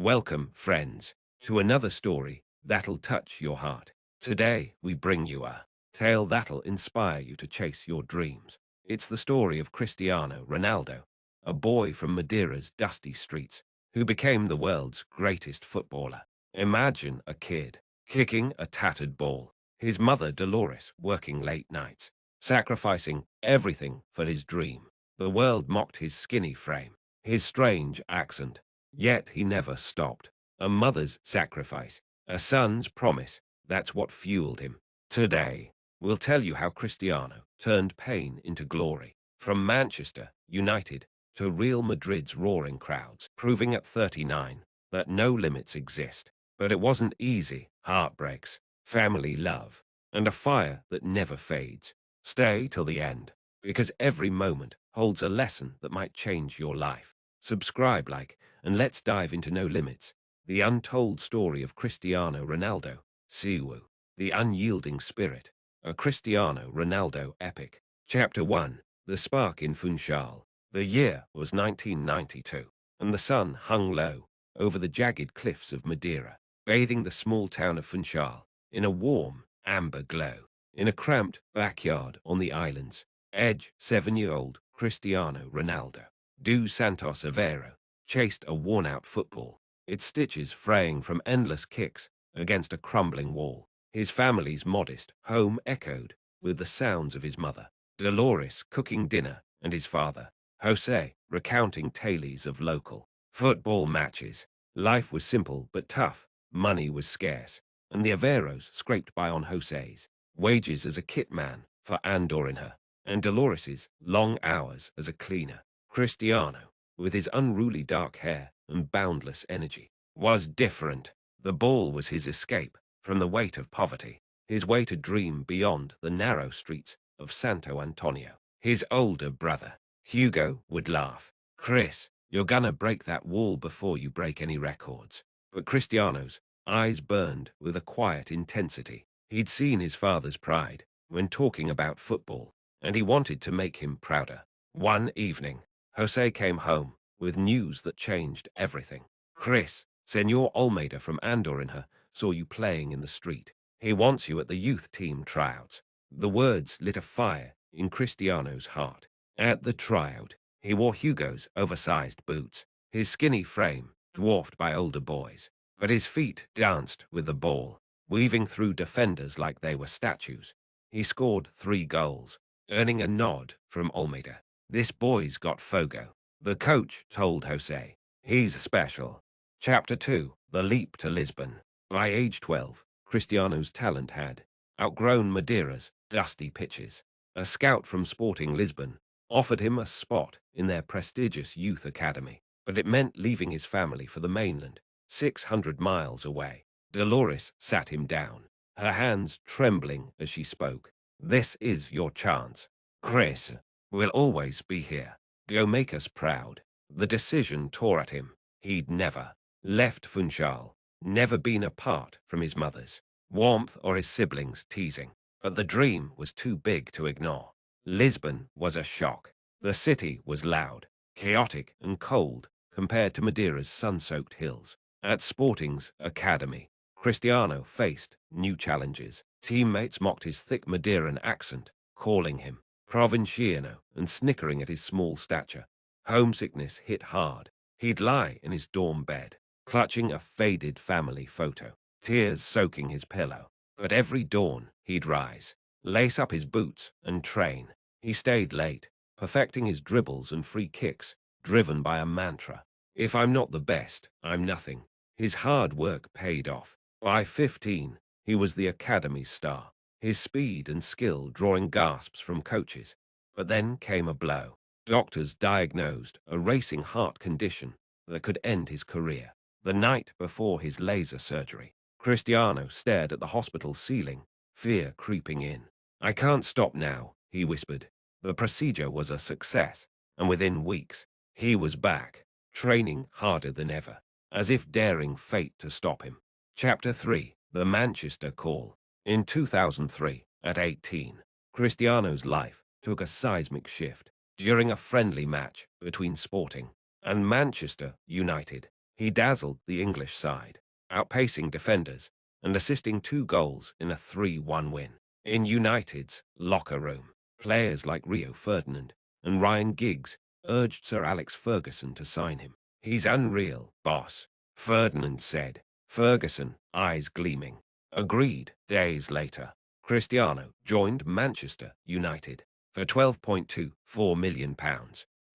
Welcome, friends, to another story that'll touch your heart. Today, we bring you a tale that'll inspire you to chase your dreams. It's the story of Cristiano Ronaldo, a boy from Madeira's dusty streets who became the world's greatest footballer. Imagine a kid kicking a tattered ball, his mother Dolores working late nights, sacrificing everything for his dream. The world mocked his skinny frame, his strange accent. Yet he never stopped. A mother's sacrifice, a son's promise, that's what fueled him. Today, we'll tell you how Cristiano turned pain into glory. From Manchester United to Real Madrid's roaring crowds, proving at 39 that no limits exist. But it wasn't easy. Heartbreaks, family love, and a fire that never fades. Stay till the end, because every moment holds a lesson that might change your life. Subscribe, like, and let's dive into No Limits, the untold story of Cristiano Ronaldo, Siwu, the unyielding spirit, a Cristiano Ronaldo epic. Chapter 1, The Spark in Funchal. The year was 1992, and the sun hung low over the jagged cliffs of Madeira, bathing the small town of Funchal in a warm, amber glow. In a cramped backyard on the island's edge, 7-year-old Cristiano Ronaldo dos Santos Aveiro chased a worn-out football, its stitches fraying from endless kicks against a crumbling wall. His family's modest home echoed with the sounds of his mother, Dolores, cooking dinner, and his father, Jose, recounting tales of local football matches. Life was simple but tough, money was scarce, and the Aveiros scraped by on Jose's wages as a kit man for Andor in her, and Dolores's long hours as a cleaner. Cristiano, with his unruly dark hair and boundless energy, was different. The ball was his escape from the weight of poverty, his way to dream beyond the narrow streets of Santo Antonio. His older brother, Hugo, would laugh. "Chris, you're gonna break that wall before you break any records." But Cristiano's eyes burned with a quiet intensity. He'd seen his father's pride when talking about football, and he wanted to make him prouder. One evening, Jose came home with news that changed everything. "Chris, Senor Almeida from Andor in her saw you playing in the street. He wants you at the youth team tryouts." The words lit a fire in Cristiano's heart. At the tryout, he wore Hugo's oversized boots, his skinny frame dwarfed by older boys, but his feet danced with the ball, weaving through defenders like they were statues. He scored 3 goals, earning a nod from Almeida. "This boy's got fogo," the coach told Jose. "He's special." Chapter 2, The Leap to Lisbon. By age 12, Cristiano's talent had outgrown Madeira's dusty pitches. A scout from Sporting Lisbon offered him a spot in their prestigious youth academy, but it meant leaving his family for the mainland, 600 miles away. Dolores sat him down, her hands trembling as she spoke. "This is your chance, Chris. We'll always be here. Go make us proud." The decision tore at him. He'd never left Funchal, never been apart from his mother's warmth or his siblings' teasing. But the dream was too big to ignore. Lisbon was a shock. The city was loud, chaotic, and cold compared to Madeira's sun-soaked hills. At Sporting's academy, Cristiano faced new challenges. Teammates mocked his thick Madeiran accent, calling him Provinciano and snickering at his small stature. Homesickness hit hard. He'd lie in his dorm bed, clutching a faded family photo, tears soaking his pillow. But every dawn, he'd rise, lace up his boots, and train. He stayed late, perfecting his dribbles and free kicks, driven by a mantra: "If I'm not the best, I'm nothing." His hard work paid off. By 15, he was the academy's star, his speed and skill drawing gasps from coaches. But then came a blow. Doctors diagnosed a racing heart condition that could end his career. The night before his laser surgery, Cristiano stared at the hospital ceiling, fear creeping in. "I can't stop now," he whispered. The procedure was a success, and within weeks, he was back, training harder than ever, as if daring fate to stop him. Chapter 3, The Manchester Call. In 2003, at 18, Cristiano's life took a seismic shift during a friendly match between Sporting and Manchester United. He dazzled the English side, outpacing defenders and assisting 2 goals in a 3-1 win. In United's locker room, players like Rio Ferdinand and Ryan Giggs urged Sir Alex Ferguson to sign him. "He's unreal, boss," Ferdinand said. Ferguson, eyes gleaming, agreed. Days later, Cristiano joined Manchester United for £12.24 million,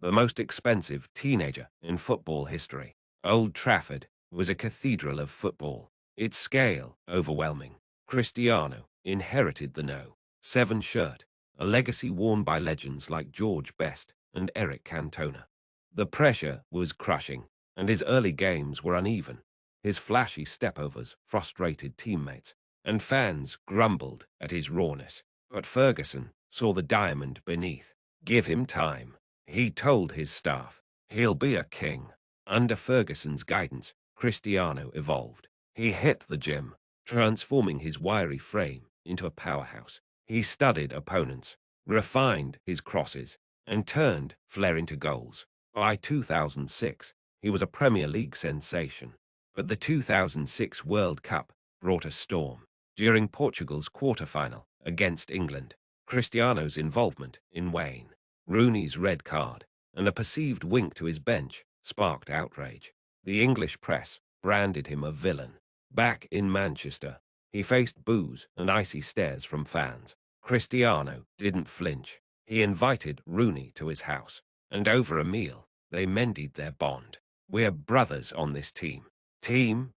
the most expensive teenager in football history. Old Trafford was a cathedral of football, its scale overwhelming. Cristiano inherited the No. 7 shirt, a legacy worn by legends like George Best and Eric Cantona. The pressure was crushing, and his early games were uneven. His flashy stepovers frustrated teammates, and fans grumbled at his rawness. But Ferguson saw the diamond beneath. "Give him time," he told his staff. "He'll be a king." Under Ferguson's guidance, Cristiano evolved. He hit the gym, transforming his wiry frame into a powerhouse. He studied opponents, refined his crosses, and turned flair into goals. By 2006, he was a Premier League sensation. But the 2006 World Cup brought a storm. During Portugal's quarter-final against England, Cristiano's involvement in Wayne Rooney's red card and a perceived wink to his bench sparked outrage. The English press branded him a villain. Back in Manchester, he faced boos and icy stares from fans. Cristiano didn't flinch. He invited Rooney to his house, and over a meal, they mended their bond. "We're brothers on this team,"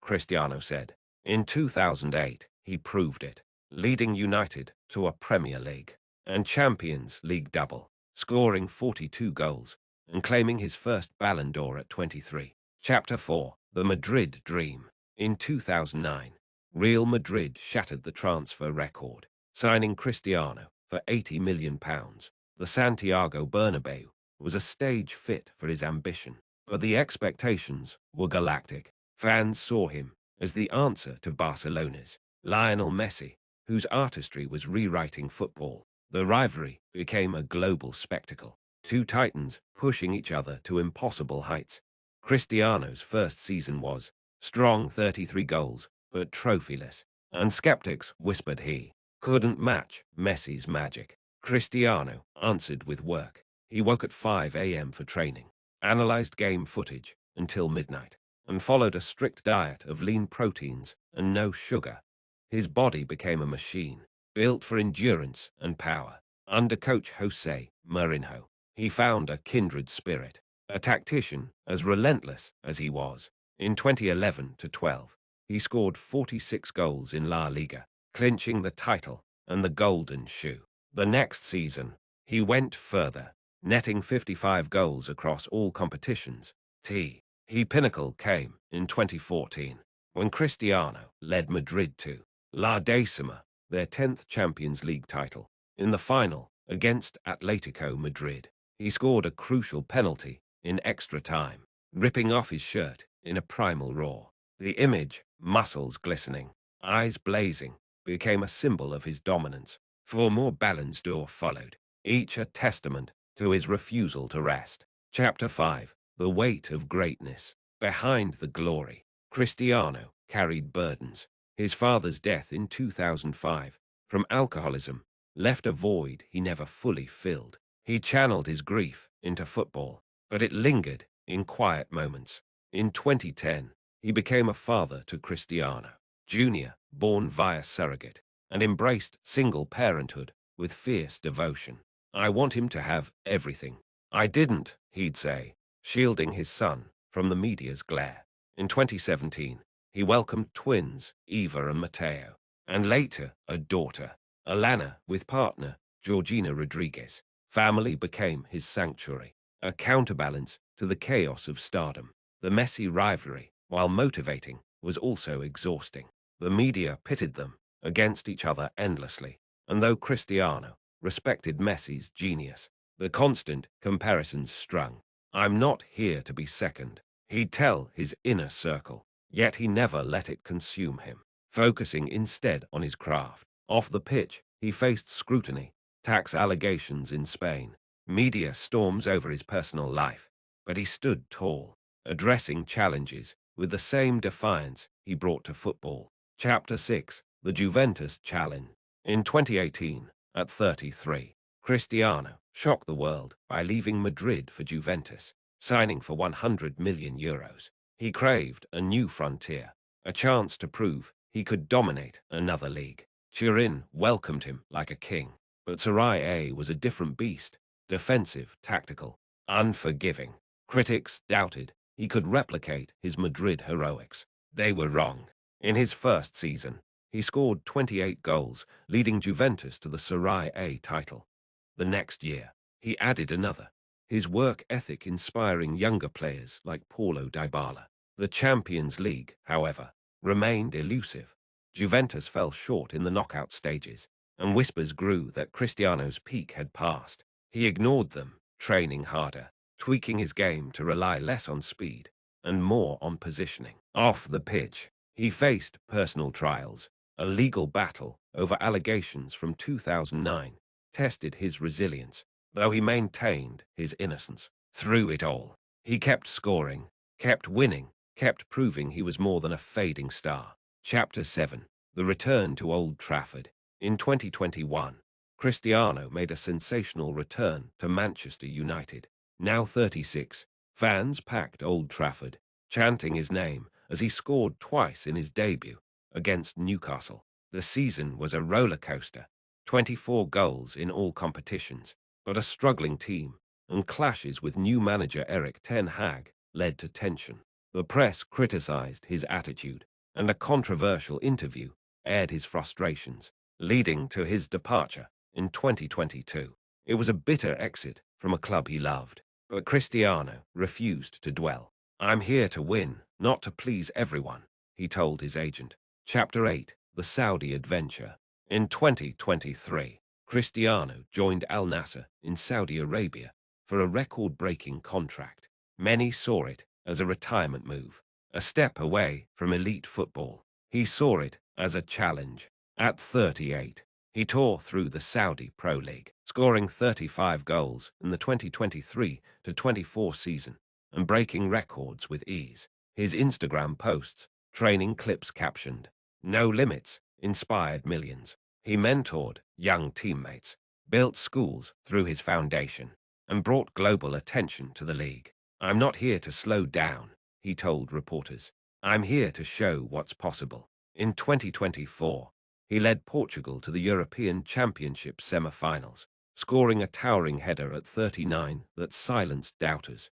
Cristiano said. In 2008, he proved it, leading United to a Premier League and Champions League double, scoring 42 goals and claiming his first Ballon d'Or at 23. Chapter 4: The Madrid Dream. In 2009, Real Madrid shattered the transfer record, signing Cristiano for £80 million. The Santiago Bernabéu was a stage fit for his ambition, but the expectations were galactic. Fans saw him as the answer to Barcelona's Lionel Messi, whose artistry was rewriting football. The rivalry became a global spectacle, two titans pushing each other to impossible heights. Cristiano's first season was strong, 33 goals, but trophyless, and skeptics whispered he couldn't match Messi's magic. Cristiano answered with work. He woke at 5 a.m. for training, analyzed game footage until midnight, and followed a strict diet of lean proteins and no sugar. His body became a machine, built for endurance and power. Under coach Jose Mourinho, he found a kindred spirit, a tactician as relentless as he was. In 2011-12, he scored 46 goals in La Liga, clinching the title and the golden shoe. The next season, he went further, netting 55 goals across all competitions. His pinnacle came in 2014, when Cristiano led Madrid to La Decima, their 10th Champions League title. In the final, against Atletico Madrid, he scored a crucial penalty in extra time, ripping off his shirt in a primal roar. The image, muscles glistening, eyes blazing, became a symbol of his dominance. 4 more Ballon d'Or followed, each a testament to his refusal to rest. Chapter 5: The Weight of Greatness. Behind the glory, Cristiano carried burdens. His father's death in 2005 from alcoholism left a void he never fully filled. He channeled his grief into football, but it lingered in quiet moments. In 2010, he became a father to Cristiano Jr., born via surrogate, and embraced single parenthood with fierce devotion. "I want him to have everything. I didn't," he'd say, shielding his son from the media's glare. In 2017, he welcomed twins, Eva and Matteo, and later a daughter, Alana, with partner Georgina Rodriguez. Family became his sanctuary, a counterbalance to the chaos of stardom. The Messi rivalry, while motivating, was also exhausting. The media pitted them against each other endlessly, and though Cristiano respected Messi's genius, the constant comparisons strung. "I'm not here to be second," he'd tell his inner circle, yet he never let it consume him, focusing instead on his craft. Off the pitch, he faced scrutiny, tax allegations in Spain, media storms over his personal life, but he stood tall, addressing challenges with the same defiance he brought to football. Chapter 6: The Juventus Challenge. In 2018, at 33, Cristiano shocked the world by leaving Madrid for Juventus, signing for €100 million. He craved a new frontier, a chance to prove he could dominate another league. Turin welcomed him like a king, but Serie A was a different beast, defensive, tactical, unforgiving. Critics doubted he could replicate his Madrid heroics. They were wrong. In his first season, he scored 28 goals, leading Juventus to the Serie A title. The next year, he added another, his work ethic inspiring younger players like Paulo Dybala. The Champions League, however, remained elusive. Juventus fell short in the knockout stages, and whispers grew that Cristiano's peak had passed. He ignored them, training harder, tweaking his game to rely less on speed and more on positioning. Off the pitch, he faced personal trials. A legal battle over allegations from 2009 tested his resilience, though he maintained his innocence. Through it all, he kept scoring, kept winning, kept proving he was more than a fading star. Chapter 7: The Return to Old Trafford. In 2021, Cristiano made a sensational return to Manchester United. Now 36, fans packed Old Trafford, chanting his name as he scored twice in his debut against Newcastle. The season was a roller coaster, 24 goals in all competitions, but a struggling team and clashes with new manager Erik ten Hag led to tension. The press criticized his attitude, and a controversial interview aired his frustrations, leading to his departure in 2022. It was a bitter exit from a club he loved, but Cristiano refused to dwell. "I'm here to win, not to please everyone," he told his agent. Chapter 8: The Saudi Adventure. In 2023, Cristiano joined Al Nassr in Saudi Arabia for a record-breaking contract. Many saw it as a retirement move, a step away from elite football. He saw it as a challenge. At 38, he tore through the Saudi Pro League, scoring 35 goals in the 2023-24 season and breaking records with ease. His Instagram posts, training clips captioned, "No limits," inspired millions. He mentored young teammates, built schools through his foundation, and brought global attention to the league. "I'm not here to slow down," he told reporters. "I'm here to show what's possible." In 2024, he led Portugal to the European Championship semi-finals, scoring a towering header at 39 that silenced doubters.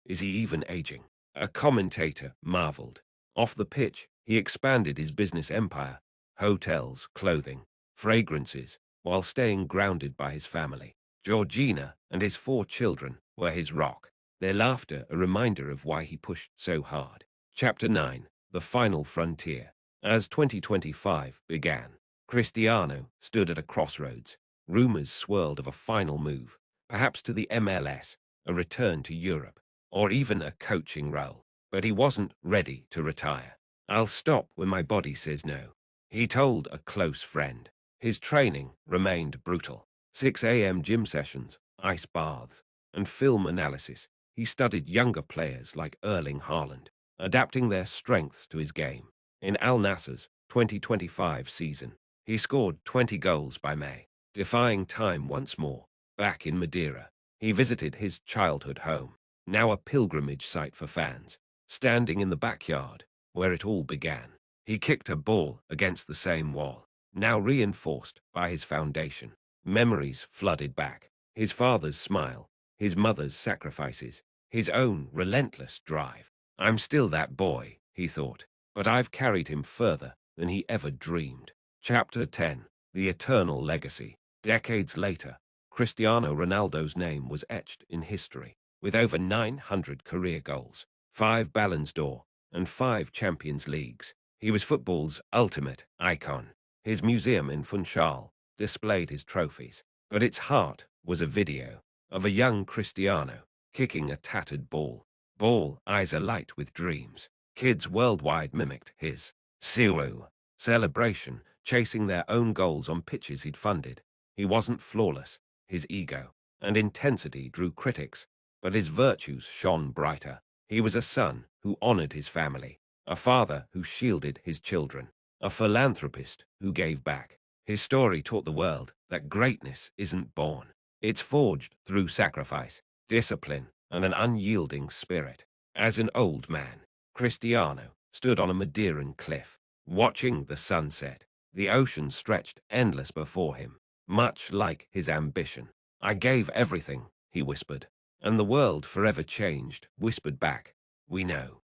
Is he even aging? A commentator marveled. Off the pitch, he expanded his business empire, hotels, clothing, fragrances, while staying grounded by his family. Georgina and his 4 children were his rock, their laughter a reminder of why he pushed so hard. Chapter 9: The Final Frontier. As 2025 began, Cristiano stood at a crossroads. Rumors swirled of a final move, perhaps to the MLS, a return to Europe, or even a coaching role. But he wasn't ready to retire. "I'll stop when my body says no," he told a close friend. His training remained brutal. 6 a.m. gym sessions, ice baths, and film analysis. He studied younger players like Erling Haaland, adapting their strengths to his game. In Al Nassr's 2025 season, he scored 20 goals by May, defying time once more. Back in Madeira, he visited his childhood home, now a pilgrimage site for fans. Standing in the backyard, where it all began, he kicked a ball against the same wall, now reinforced by his foundation. Memories flooded back. His father's smile, his mother's sacrifices, his own relentless drive. "I'm still that boy," he thought, "but I've carried him further than he ever dreamed." Chapter 10: The Eternal Legacy. Decades later, Cristiano Ronaldo's name was etched in history, with over 900 career goals, 5 Ballons d'Or, and 5 Champions Leagues. He was football's ultimate icon. His museum in Funchal displayed his trophies, but its heart was a video of a young Cristiano kicking a tattered ball, eyes alight with dreams. Kids worldwide mimicked his Siru celebration, chasing their own goals on pitches he'd funded. He wasn't flawless. His ego and intensity drew critics, but his virtues shone brighter. He was a son who honored his family, a father who shielded his children, a philanthropist who gave back. His story taught the world that greatness isn't born. It's forged through sacrifice, discipline, and an unyielding spirit. As an old man, Cristiano stood on a Madeiran cliff, watching the sunset. The ocean stretched endless before him, much like his ambition. "I gave everything," he whispered. "And the world forever changed," whispered back. "We know."